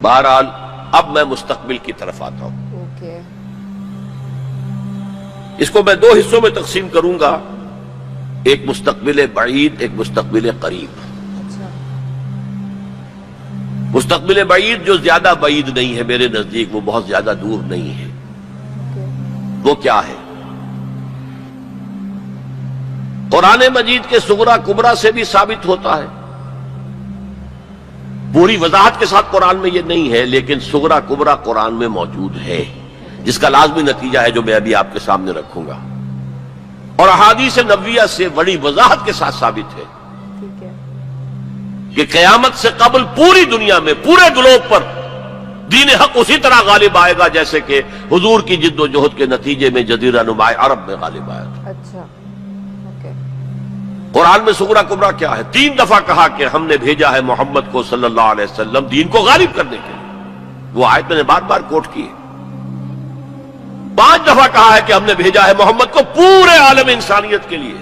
بہرحال اب میں مستقبل کی طرف آتا ہوں۔ اس کو میں دو حصوں میں تقسیم کروں گا، ایک مستقبل بعید، ایک مستقبل قریب۔ مستقبل بعید جو زیادہ بعید نہیں ہے میرے نزدیک، وہ بہت زیادہ دور نہیں ہے۔ وہ کیا ہے؟ قرآن مجید کے صغرا کبرا سے بھی ثابت ہوتا ہے، پوری وضاحت کے ساتھ قرآن میں یہ نہیں ہے، لیکن صغرا کبرا قرآن میں موجود ہے، جس کا لازمی نتیجہ ہے جو میں ابھی آپ کے سامنے رکھوں گا، اور احادیث نبویہ سے بڑی وضاحت کے ساتھ ثابت ہے کہ قیامت سے قبل پوری دنیا میں، پورے گلوب پر دین حق اسی طرح غالب آئے گا جیسے کہ حضور کی جد و جہد کے نتیجے میں جزیرہ نما عرب میں غالب آیا تھا۔ قرآن میں صغرا کبرا کیا ہے؟ 3 دفعہ کہا کہ ہم نے بھیجا ہے محمد کو صلی اللہ علیہ وسلم دین کو غالب کرنے کے لیے، وہ آیت میں نے بار بار کوٹ کی ہے۔ 5 دفعہ کہا ہے کہ ہم نے بھیجا ہے محمد کو پورے عالم انسانیت کے لیے۔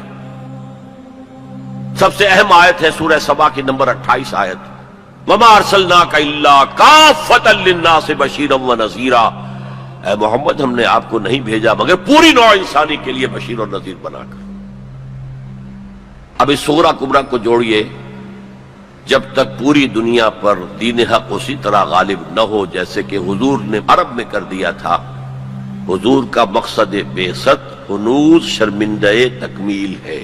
سب سے اہم آیت ہے سورہ سبا کی نمبر 28 آیت، وَمَا أَرْسَلْنَاكَ إِلَّا كَافَّةً لِلنَّاسِ بَشِيرًا وَنَذِيرًا، اے محمد ہم نے آپ کو نہیں بھیجا مگر پوری نوع انسانی کے لیے بشیر اور نذیر بنا کر۔ اب اس صغرا کبرا کو جوڑیے، جب تک پوری دنیا پر دین حق اسی طرح غالب نہ ہو جیسے کہ حضور نے عرب میں کر دیا تھا، حضور کا مقصد بعثت ہنوز شرمندہ تکمیل ہے،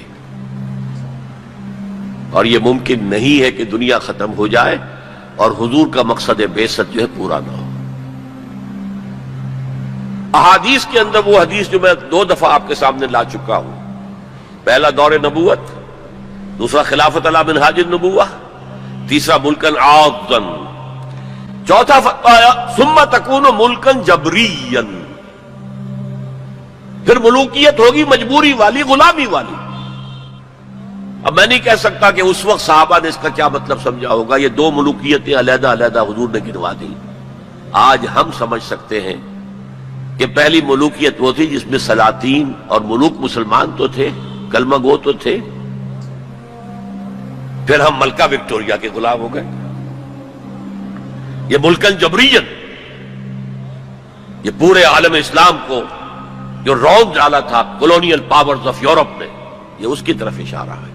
اور یہ ممکن نہیں ہے کہ دنیا ختم ہو جائے اور حضور کا مقصد بعثت جو ہے پورا نہ ہو۔ احادیث کے اندر وہ حدیث جو میں 2 دفعہ آپ کے سامنے لا چکا ہوں، پہلا دور نبوت، دوسرا خلافت علی منہاج النبوہ، تیسرا ملکن عاضن، چوتھا فرمایا ثم تکون ملکن جبریا، پھر ملوکیت ہوگی مجبوری والی، غلامی والی۔ اب میں نہیں کہہ سکتا کہ اس وقت صحابہ نے اس کا کیا مطلب سمجھا ہوگا، یہ 2 ملوکیتیں علیحدہ علیحدہ حضور نے گنوا دی۔ آج ہم سمجھ سکتے ہیں کہ پہلی ملوکیت وہ تھی جس میں سلاطین اور ملوک مسلمان تو تھے، کلمہ گو تو تھے، پھر ہم ملکہ وکٹوریہ کے غلام ہو گئے۔ یہ ملکن جبریت، یہ پورے عالم اسلام کو جو رونق ڈالا تھا کولونیل پاورز آف یورپ نے، یہ اس کی طرف اشارہ ہے۔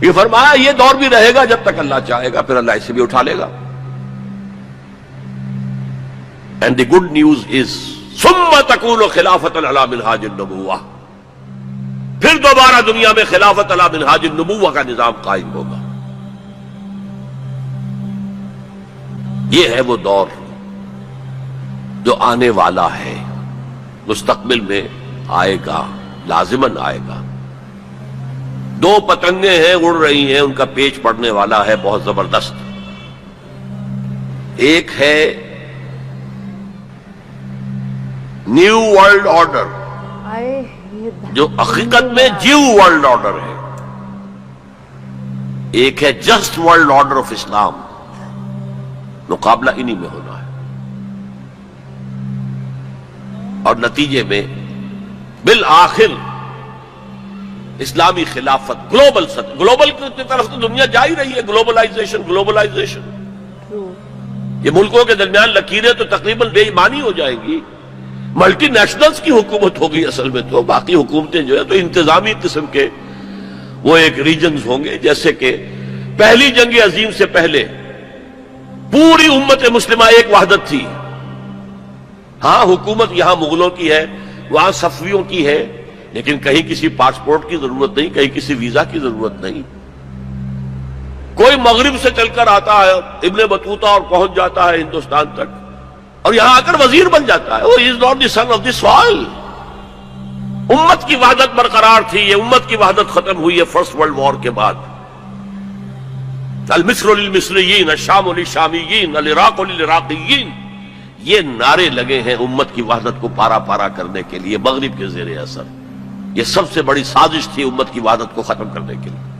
یہ فرمایا یہ دور بھی رہے گا جب تک اللہ چاہے گا، پھر اللہ اسے بھی اٹھا لے گا۔ And the good news is ثم تکون خلافۃ علی منہاج النبوہ، پھر دوبارہ دنیا میں خلافت علی منہاج النبوہ کا نظام قائم ہوگا۔ یہ ہے وہ دور جو آنے والا ہے، مستقبل میں آئے گا، لازماً آئے گا۔ 2 پتنگیں ہیں اڑ رہی ہیں، ان کا پیچ پڑنے والا ہے بہت زبردست۔ ایک ہے نیو ورلڈ آرڈر جو حقیقت میں جیو ورلڈ آرڈر ہے، ایک ہے جسٹ ورلڈ آرڈر آف اسلام، مقابلہ انہی میں ہونا ہے، اور نتیجے میں بالآخر اسلامی خلافت گلوبل کی طرف تو دنیا جا ہی رہی ہے، گلوبلائزیشن۔ یہ ملکوں کے درمیان لکیریں تو تقریباً بے ایمانی ہو جائیں گی، ملٹی نیشنلز کی حکومت ہوگی اصل میں، تو باقی حکومتیں جو ہے تو انتظامی قسم کے وہ ایک ریجنز ہوں گے، جیسے کہ پہلی جنگ عظیم سے پہلے پوری امت مسلمہ ایک وحدت تھی۔ ہاں حکومت یہاں مغلوں کی ہے، وہاں صفویوں کی ہے، لیکن کہیں کسی پاسپورٹ کی ضرورت نہیں، کہیں کسی ویزا کی ضرورت نہیں۔ کوئی مغرب سے چل کر آتا ہے ابن بطوطہ اور پہنچ جاتا ہے ہندوستان تک، اور یہاں آ کر وزیر بن جاتا ہے۔ وہ is not the son of the soil. امت کی وحدت برقرار تھی، یہ امت کی وحدت ختم ہوئی ہے فرسٹ ورلڈ وار کے بعد۔ المصر للمصریین، الشام للشامیین، العراق للعراقیین، یہ نعرے لگے ہیں امت کی وحدت کو پارا پارا کرنے کے لیے مغرب کے زیر اثر۔ یہ سب سے بڑی سازش تھی امت کی وحدت کو ختم کرنے کے لیے۔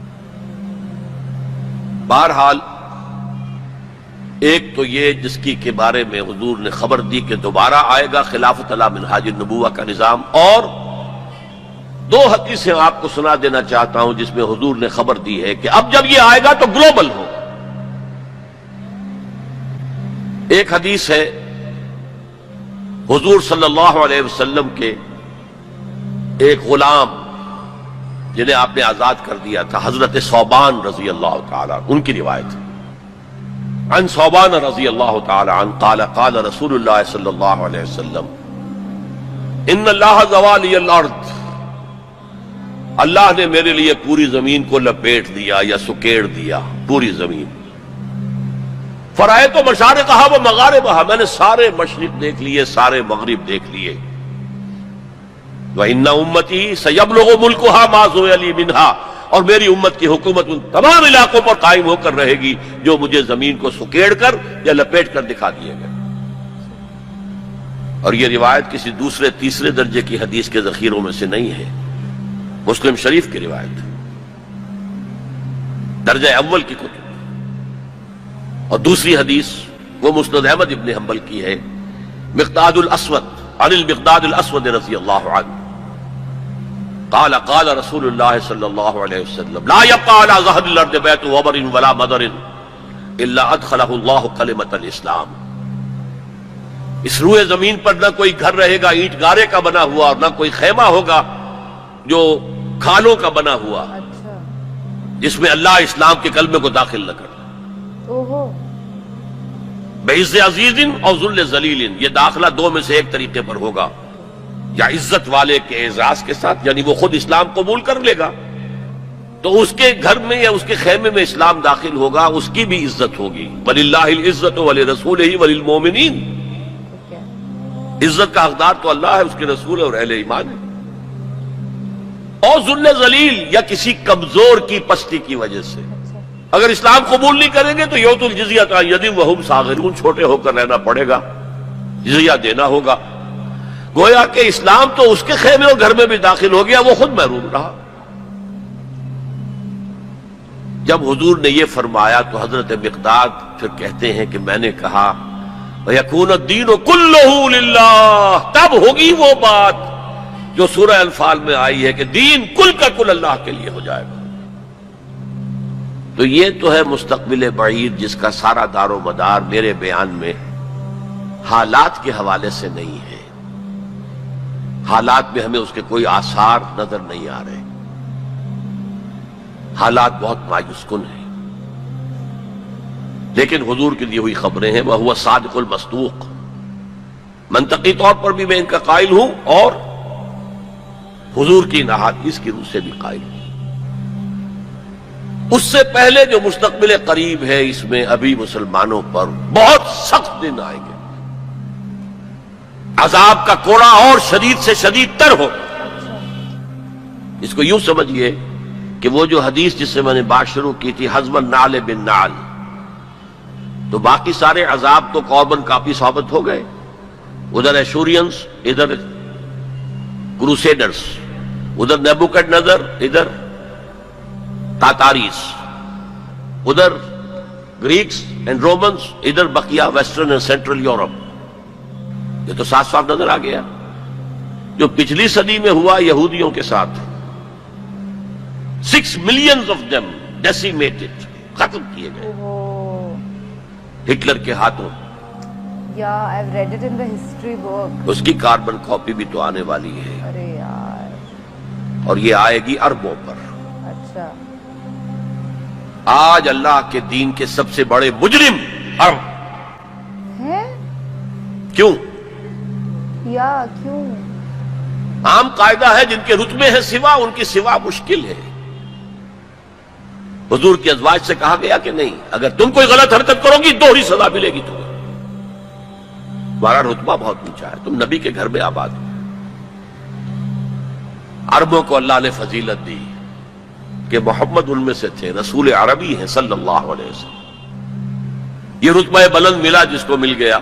بہرحال ایک تو یہ جس کی کے بارے میں حضور نے خبر دی کہ دوبارہ آئے گا خلافت علی منہاج النبوہ کا نظام، اور 2 حدیثیں آپ کو سنا دینا چاہتا ہوں جس میں حضور نے خبر دی ہے کہ اب جب یہ آئے گا تو گلوبل ہو، ایک حدیث ہے حضور صلی اللہ علیہ وسلم کے ایک غلام جنہیں آپ نے آزاد کر دیا تھا، حضرت ثوبان رضی اللہ تعالی ان کی روایت ہے۔ عن ثوبان رضی اللہ تعالی عنہ قال قال رسول اللہ صلی اللہ علیہ وسلم ان اللہ زوى لي الارض، اللہ نے میرے لیے پوری زمین کو لپیٹ دیا یا سکیڑ دیا، پوری زمین۔ فرأيت مشارقها ومغاربها، میں نے سارے مشرق دیکھ لیے، سارے مغرب دیکھ لیے۔ وَإِنَّ أُمَّتِي سَيَبْلُغُ مُلْكُهَا مَا زُوِيَ لِي مِنْهَا، اور میری امت کی حکومت ان تمام علاقوں پر قائم ہو کر رہے گی جو مجھے زمین کو سکیڑ کر یا لپیٹ کر دکھا دیے گئے۔ اور یہ روایت کسی دوسرے تیسرے درجے کی حدیث کے ذخیروں میں سے نہیں ہے، مسلم شریف کی روایت ہے، درجہ اول کی کتب۔ اور دوسری حدیث وہ مسند احمد ابن حنبل کی ہے، مقداد الاسود عن المقداد الاسود رضی اللہ عنہ قال قال رسول اللہ صلی اللہ علیہ وسلم لا يبقى على ظهر الارض بيت وبر ولا مدر الا ادخله الله كلمة الاسلام، اس روئے زمین پر نہ کوئی گھر رہے گا اینٹ گارے کا بنا ہوا، اور نہ کوئی خیمہ ہوگا جو کھالوں کا بنا ہوا، جس میں اللہ اسلام کے کلمے کو داخل نہ کرتا۔ بعز عزیز اور ذل ذلیل، یہ داخلہ دو میں سے ایک طریقے پر ہوگا، یا عزت والے کے اعزاز کے ساتھ، یعنی وہ خود اسلام قبول کر لے گا تو اس کے گھر میں یا اس کے خیمے میں اسلام داخل ہوگا، اس کی بھی عزت ہوگی۔ وَلِلَّهِ الْعِزَّةُ وَلِرَسُولِهِ وَلِلْمُؤْمِنِينَ، عزت کا حقدار تو اللہ ہے، اس کے رسول ہے اور اہل ایمان ہے۔ اور ذل ذلیل، یا کسی کمزور کی پستی کی وجہ سے، اگر اسلام قبول نہیں کریں گے تو یؤت الجزیۃ عن ید وہم صاغرون، چھوٹے ہو کر رہنا پڑے گا، جزیہ دینا ہوگا۔ گویا کہ اسلام تو اس کے خیمے اور گھر میں بھی داخل ہو گیا، وہ خود محروم رہا۔ جب حضور نے یہ فرمایا تو حضرت مقداد پھر کہتے ہیں کہ میں نے کہا وَيَكُونَ الدِّينُ كُلُّهُ لِلَّهِ، تب ہوگی وہ بات جو سورہ انفال میں آئی ہے کہ دین کل کا کل اللہ کے لیے ہو جائے گا۔ تو یہ تو ہے مستقبل بعید جس کا سارا دار و مدار میرے بیان میں حالات کے حوالے سے نہیں ہے، حالات میں ہمیں اس کے کوئی آثار نظر نہیں آ رہے، حالات بہت مایوس کن ہیں، لیکن حضور کی دی ہوئی خبریں ہیں، وَهُوَ صادق المصدوق، منطقی طور پر بھی میں ان کا قائل ہوں اور حضور کی احادیث کی روح سے بھی قائل ہوں۔ اس سے پہلے جو مستقبل قریب ہے، اس میں ابھی مسلمانوں پر بہت سخت دن آئیں گے، عذاب کا کوڑا اور شدید سے شدید تر ہو۔ اس کو یوں سمجھیے کہ وہ جو حدیث جس سے میں نے بات شروع کی تھی، حزب النعل بالنعل، تو باقی سارے عذاب تو قربن کافی ثابت ہو گئے، ادھر ایشورینز، ادھر کروسیڈرز، ادھر نیبوکڈنیزر، ادھر تاتاریز، ادھر گریکس اینڈ رومنز، ادھر بقیہ ویسٹرن اینڈ سینٹرل یورپ۔ یہ تو صاف صاف نظر آ گیا جو پچھلی صدی میں ہوا یہودیوں کے ساتھ، 6 million of them decimated، ختم کیے گئے ہٹلر کے ہاتھوں۔ Yeah, I've read it in the history book. اس کی کاربن کاپی بھی تو آنے والی ہے، ارے یار، اور یہ آئے گی اربوں پر۔ اچھا، آج اللہ کے دین کے سب سے بڑے مجرم عرب، ہے کیوں؟ یا کیوں؟ عام قاعدہ ہے جن کے رتبے ہیں سوا، ان کی سوا مشکل ہے۔ حضور کی ازواج سے کہا گیا کہ نہیں، اگر تم کوئی غلط حرکت کرو گی دوہری سزا ملے گی تمہیں، تمہارا رتبہ بہت اونچا ہے، تم نبی کے گھر میں آباد ہو۔ عربوں کو اللہ نے فضیلت دی کہ محمد ان میں سے تھے، رسول عربی ہیں صلی اللہ علیہ وسلم۔ یہ رتبہ بلند ملا جس کو مل گیا،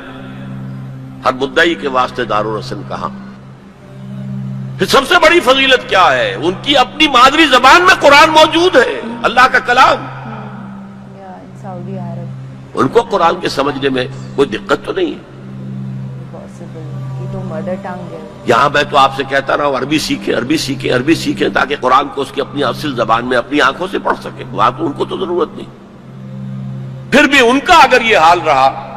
ہر مدعی کے واسطے دار و رسن کہا۔ پھر سب سے بڑی فضیلت کیا ہے؟ ان کی اپنی مادری زبان میں قرآن موجود ہے، اللہ کا کلام۔ یا سعودی عرب ان کو قرآن کے سمجھنے میں کوئی دقت تو نہیں ہے۔ پاسبل کی تو مدر ٹنگ ہے۔ یہاں میں تو آپ سے کہتا رہا ہوں عربی سیکھیں، عربی سیکھیں، عربی سیکھیں، تاکہ قرآن کو اس کی اپنی اصل زبان میں اپنی آنکھوں سے پڑھ سکیں۔ وہاں تو ان کو تو ضرورت نہیں۔ پھر بھی ان کا اگر یہ حال رہا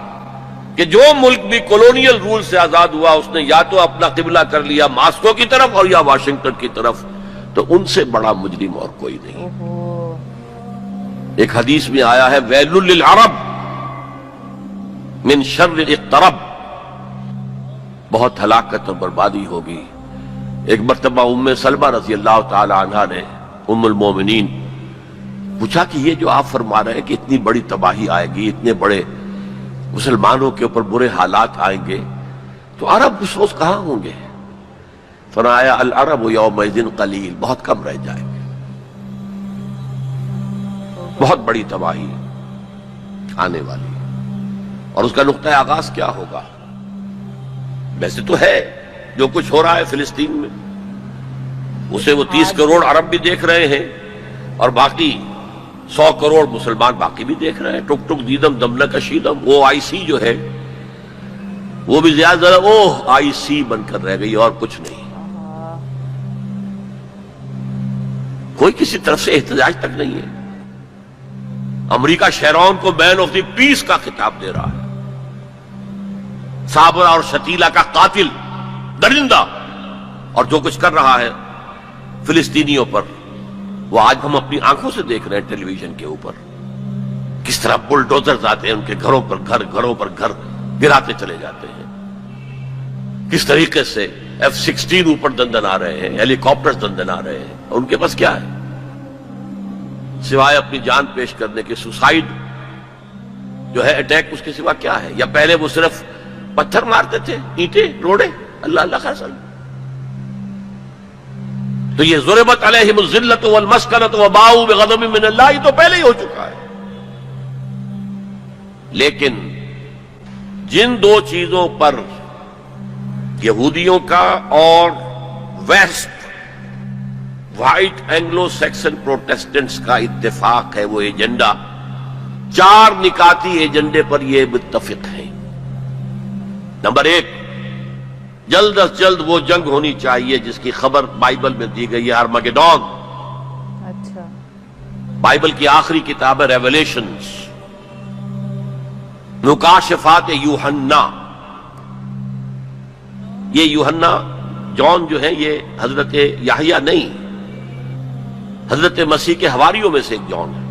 کہ جو ملک بھی کولونیل رول سے آزاد ہوا اس نے یا تو اپنا قبلہ کر لیا ماسکو کی طرف اور یا واشنگٹن کی طرف، تو ان سے بڑا مجرم اور کوئی نہیں۔ ایک حدیث میں آیا ہے ویل للعرب من شر اقترب، بہت ہلاکت اور بربادی ہوگی۔ ایک مرتبہ ام سلمہ رضی اللہ تعالی عنہا نے ام المومنین پوچھا کہ یہ جو آپ فرما رہے ہیں کہ اتنی بڑی تباہی آئے گی، اتنے بڑے مسلمانوں کے اوپر برے حالات آئیں گے، تو عرب اس روز کہاں ہوں گے؟ فرمایا العرب یومئذ قلیل، بہت کم رہ جائیں گے، بہت بڑی تباہی آنے والی۔ اور اس کا نقطہ آغاز کیا ہوگا؟ ویسے تو ہے جو کچھ ہو رہا ہے فلسطین میں، اسے وہ 30 کروڑ عرب بھی دیکھ رہے ہیں اور باقی 100 کروڑ مسلمان باقی بھی دیکھ رہے ہیں۔ ٹک ٹک دیدم دم نہ کشیدم، وہ آئی سی جو ہے وہ بھی زیادہ آئی سی بن کر رہ گئی اور کچھ نہیں۔ کوئی کسی طرف سے احتجاج تک نہیں ہے۔ امریکہ شیرون کو مین آف دی پیس کا خطاب دے رہا ہے، صابرہ اور شتیلہ کا قاتل، درندہ، اور جو کچھ کر رہا ہے فلسطینیوں پر وہ آج ہم اپنی آنکھوں سے دیکھ رہے ہیں ٹیلی ویژن کے اوپر، کس طرح بلڈوزرز آتے ہیں ان کے گھروں پر گھر گراتے چلے جاتے ہیں، کس طریقے سے F-16 اوپر دندن آ رہے ہیں، ہیلی کاپٹرز دندن آ رہے ہیں، اور ان کے پاس کیا ہے سوائے اپنی جان پیش کرنے کے؟ سوسائیڈ جو ہے اٹیک، اس کے سوا کیا ہے؟ یا پہلے وہ صرف پتھر مارتے تھے، اینٹیں روڑے، اللہ اللہ خیر سلام۔ تو یہ ضربت علیہم الذلۃ والمسکنۃ وباؤوا بغضب من اللہ، یہ تو پہلے ہی ہو چکا ہے۔ لیکن جن دو چیزوں پر یہودیوں کا اور West white Anglo Saxon Protestants کا اتفاق ہے، وہ ایجنڈا، 4 نکاتی ایجنڈے پر یہ متفق ہیں۔ نمبر 1، جلد از جلد وہ جنگ ہونی چاہیے جس کی خبر بائبل میں دی گئی ہے، ارمگیڈون۔ اچھا، بائبل کی آخری کتاب ہے ریویلیشنز، مکاشفات یوحنا۔ یہ یوحنا جون جو ہے یہ حضرت یحییٰ نہیں، حضرت مسیح کے حواریوں میں سے ایک جون ہے،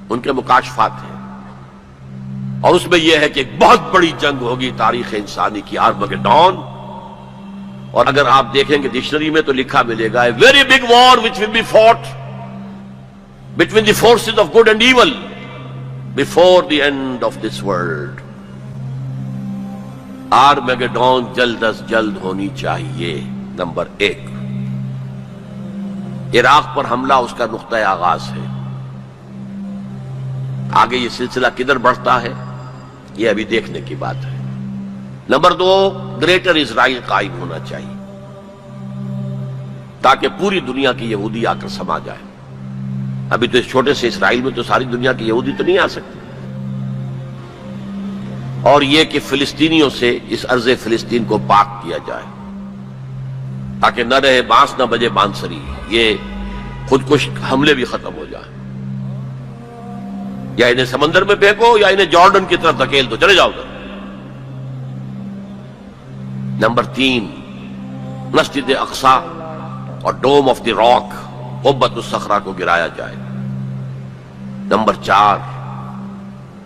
ان کے مکاشفات ہیں، اور اس میں یہ ہے کہ ایک بہت بڑی جنگ ہوگی تاریخ انسانی کی، آرمگیڈون۔ اور اگر آپ دیکھیں گے ڈکشنری میں تو لکھا ملے گا very big war which will be fought between the forces of good and evil before the end of this world. Armageddon جلد از جلد ہونی چاہیے۔ نمبر 1، عراق پر حملہ اس کا نقطہ آغاز ہے۔ آگے یہ سلسلہ کدھر بڑھتا ہے یہ ابھی دیکھنے کی بات ہے۔ نمبر 2، گریٹر اسرائیل قائم ہونا چاہیے تاکہ پوری دنیا کی یہودی آ کر سما جائے۔ ابھی تو اس چھوٹے سے اسرائیل میں تو ساری دنیا کی یہودی تو نہیں آ سکتی۔ اور یہ کہ فلسطینیوں سے اس ارض فلسطین کو پاک کیا جائے تاکہ نہ رہے بانس نہ بجے بانسری، یہ خودکش حملے بھی ختم ہو جائیں۔ یا انہیں سمندر میں پھینکو یا انہیں جارڈن کی طرف دھکیل دو، چلے جاؤ ادھر۔ نمبر 3، مسجد اقصی اور ڈوم آف دی راک، قبۃ الصخرہ کو گرایا جائے۔ نمبر 4،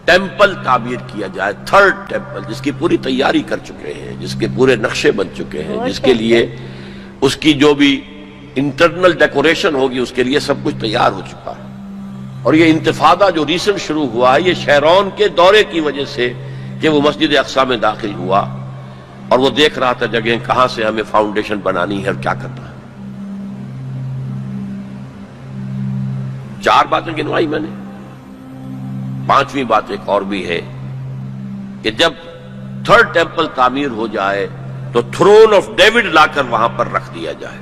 ٹیمپل تعمیر کیا جائے، 3rd ٹیمپل، جس کی پوری تیاری کر چکے ہیں، جس کے پورے نقشے بن چکے ہیں، جس کے لیے اس کی جو بھی انٹرنل ڈیکوریشن ہوگی اس کے لیے سب کچھ تیار ہو چکا ہے۔ اور یہ انتفاضہ جو ریسنٹ شروع ہوا ہے یہ شیرون کے دورے کی وجہ سے کہ وہ مسجد اقصی میں داخل ہوا اور وہ دیکھ رہا تھا جگہیں کہاں سے ہمیں فاؤنڈیشن بنانی ہے اور کیا کرنا ہے۔ 4 باتیں گنوائی میں نے، 5ویں بات ایک اور بھی ہے کہ جب 3rd ٹیمپل تعمیر ہو جائے تو تھرون آف ڈیوڈ لا کر وہاں پر رکھ دیا جائے۔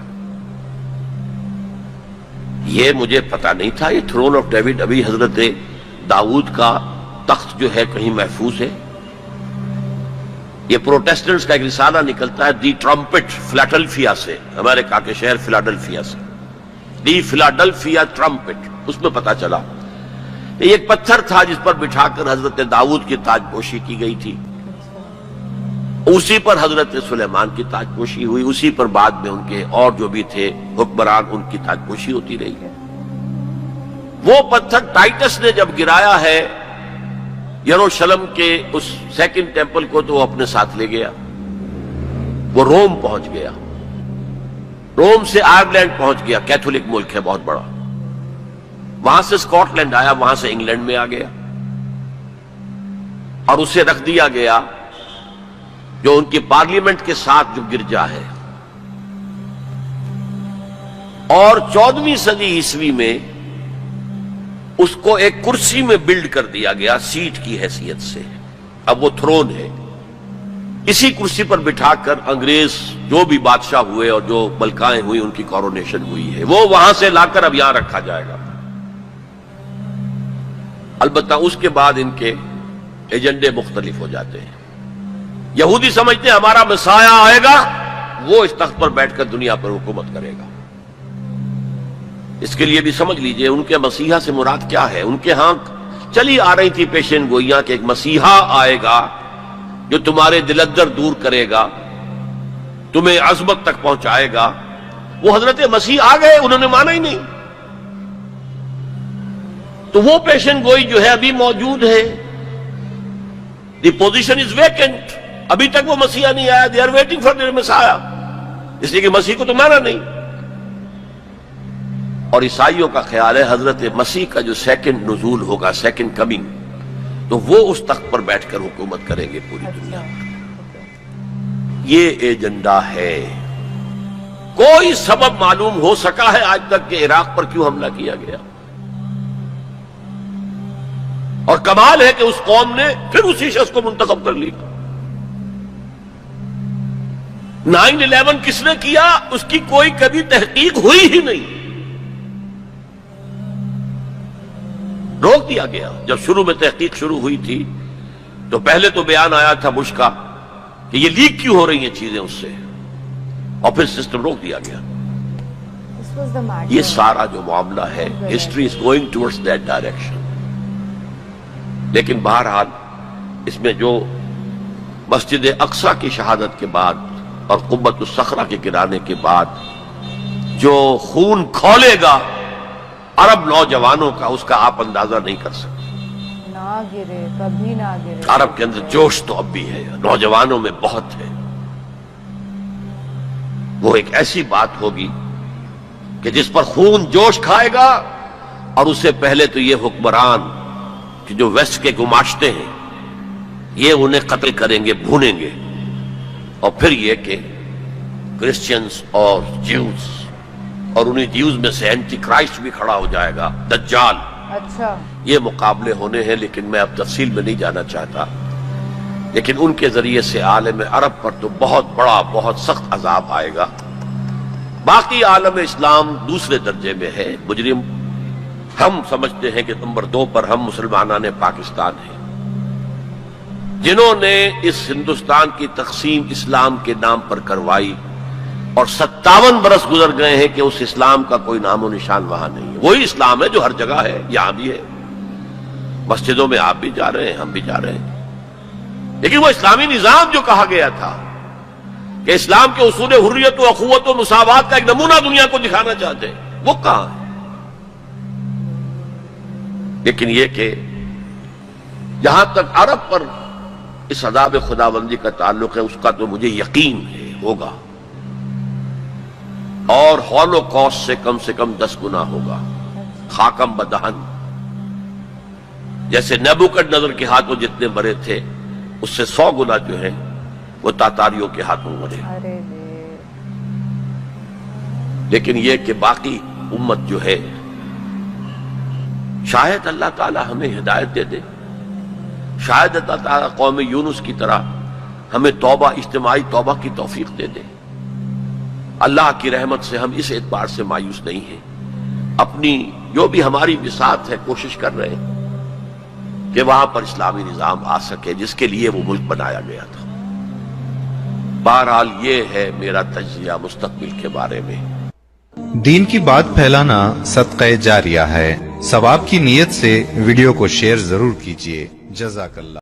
یہ مجھے پتا نہیں تھا، یہ تھرون آف ڈیوڈ ابھی حضرت داؤد کا تخت جو ہے کہیں محفوظ ہے۔ یہ پروٹیسٹنٹس کا ایک رسالہ نکلتا ہے دی ٹرمپٹ، فلاڈلفیا سے، امریکہ کے شہر فلاڈلفیا سے، دی فلاڈلفیا ٹرمپٹ۔ اس میں پتا چلا یہ ایک پتھر تھا جس پر بٹھا کر حضرت داؤد کی تاج پوشی کی گئی تھی، اسی پر حضرت سلیمان کی تاجپوشی ہوئی، اسی پر بعد میں ان کے اور جو بھی تھے حکمران ان کی تاجپوشی ہوتی رہی ہے۔ وہ پتھر ٹائٹس نے جب گرایا ہے یروشلم کے اس سیکنڈ ٹیمپل کو تو وہ اپنے ساتھ لے گیا، وہ روم پہنچ گیا، روم سے آئرلینڈ پہنچ گیا، کیتھولک ملک ہے بہت بڑا، وہاں سے اسکاٹ لینڈ آیا، وہاں سے انگلینڈ میں آ گیا، اور اسے رکھ دیا گیا جو ان کی پارلیمنٹ کے ساتھ جو گرجا ہے۔ اور 14ویں صدی عیسوی میں اس کو ایک کرسی میں بلڈ کر دیا گیا سیٹ کی حیثیت سے، اب وہ تھرون ہے، اسی کرسی پر بٹھا کر انگریز جو بھی بادشاہ ہوئے اور جو ملکائیں ہوئی ان کی کورونیشن ہوئی ہے، وہ وہاں سے لا کر اب یہاں رکھا جائے گا۔ البتہ اس کے بعد ان کے ایجنڈے مختلف ہو جاتے ہیں۔ یہودی سمجھتے ہیں ہمارا مسیح آئے گا، وہ اس تخت پر بیٹھ کر دنیا پر حکومت کرے گا۔ اس کے لیے بھی سمجھ لیجئے ان کے مسیحا سے مراد کیا ہے۔ ان کے ہاں چلی آ رہی تھی پیشین گوئیاں کہ ایک مسیحا آئے گا جو تمہارے دلدر دور کرے گا، تمہیں عظمت تک پہنچائے گا۔ وہ حضرت مسیح آ گئے، انہوں نے مانا ہی نہیں، تو وہ پیشین گوئی جو ہے ابھی موجود ہے۔ دی پوزیشن از ویکنٹ، ابھی تک وہ مسیحا نہیں آیا، they are waiting for their مسیحا، اس لیے کہ مسیح کو تو مانا نہیں۔ اور عیسائیوں کا خیال ہے حضرت مسیح کا جو سیکنڈ نزول ہوگا، سیکنڈ کمنگ، تو وہ اس تخت پر بیٹھ کر حکومت کریں گے پوری دنیا پر۔ یہ ایجنڈا ہے۔ کوئی سبب معلوم ہو سکا ہے آج تک کہ عراق پر کیوں حملہ کیا گیا؟ اور کمال ہے کہ اس قوم نے پھر اسی شخص کو منتخب کر لیا۔ 9/11 کس نے کیا اس کی کوئی کبھی تحقیق ہوئی ہی نہیں، روک دیا گیا۔ جب شروع میں تحقیق شروع ہوئی تھی تو پہلے تو بیان آیا تھا بش کا کہ یہ لیک کیوں ہو رہی ہیں چیزیں اس سے، اور پھر سسٹم روک دیا گیا۔ یہ سارا جو معاملہ ہے، history is going towards that direction. لیکن بہرحال اس میں جو مسجد اقصی کی شہادت کے بعد اور قبۃ الصخرہ کے گرانے کے بعد جو خون کھولے گا عرب نوجوانوں کا، اس کا آپ اندازہ نہیں کر سکتے۔ نہ گرے، کبھی نہ گرے۔ عرب کے اندر جوش تو اب بھی ہے، نوجوانوں میں بہت ہے۔ وہ ایک ایسی بات ہوگی کہ جس پر خون جوش کھائے گا، اور اس سے پہلے تو یہ حکمران کہ جو ویسٹ کے گماشتے ہیں یہ انہیں قتل کریں گے، بھونیں گے، اور پھر یہ کہ کرسچنز اور جیوز، اور انہی جیوز میں سے اینٹی کرائسٹ بھی کھڑا ہو جائے گا، دجال۔ اچھا، یہ مقابلے ہونے ہیں، لیکن میں اب تفصیل میں نہیں جانا چاہتا۔ لیکن ان کے ذریعے سے عالم عرب پر تو بہت بڑا، بہت سخت عذاب آئے گا۔ باقی عالم اسلام دوسرے درجے میں ہے، مجرم۔ ہم سمجھتے ہیں کہ نمبر 2 پر ہم مسلمانان پاکستان ہیں، جنہوں نے اس ہندوستان کی تقسیم اسلام کے نام پر کروائی، اور 57 برس گزر گئے ہیں کہ اس اسلام کا کوئی نام و نشان وہاں نہیں ہے۔ وہی اسلام ہے جو ہر جگہ ہے، یہاں بھی ہے، مسجدوں میں آپ بھی جا رہے ہیں، ہم بھی جا رہے ہیں، لیکن وہ اسلامی نظام جو کہا گیا تھا کہ اسلام کے اصول حریت و اخوت و مساوات کا ایک نمونہ دنیا کو دکھانا چاہتے ہیں، وہ کہاں ہے؟ لیکن یہ کہ جہاں تک عرب پر اس عذاب خداوندی کا تعلق ہے، اس کا تو مجھے یقین ہے ہوگا، اور ہولوکاسٹ سے کم 10 گنا ہوگا، خاکم بدہن۔ جیسے نیبوکڈنیزر کے ہاتھوں جتنے مرے تھے، اس سے 100 گنا جو ہے وہ تاتاریوں کے ہاتھوں مرے۔ لیکن یہ کہ باقی امت جو ہے، شاید اللہ تعالی ہمیں ہدایت دے دے، شاید اللہ تعالی قوم یونس کی طرح ہمیں توبہ، اجتماعی توبہ کی توفیق دے دے۔ اللہ کی رحمت سے ہم اس اعتبار سے مایوس نہیں ہیں، اپنی جو بھی ہماری بساط ہے کوشش کر رہے ہیں کہ وہاں پر اسلامی نظام آ سکے جس کے لیے وہ ملک بنایا گیا تھا۔ بہرحال یہ ہے میرا تجزیہ مستقبل کے بارے میں۔ دین کی بات پھیلانا صدقہ جاریہ ہے، ثواب کی نیت سے ویڈیو کو شیئر ضرور کیجیے۔ جزاک اللہ۔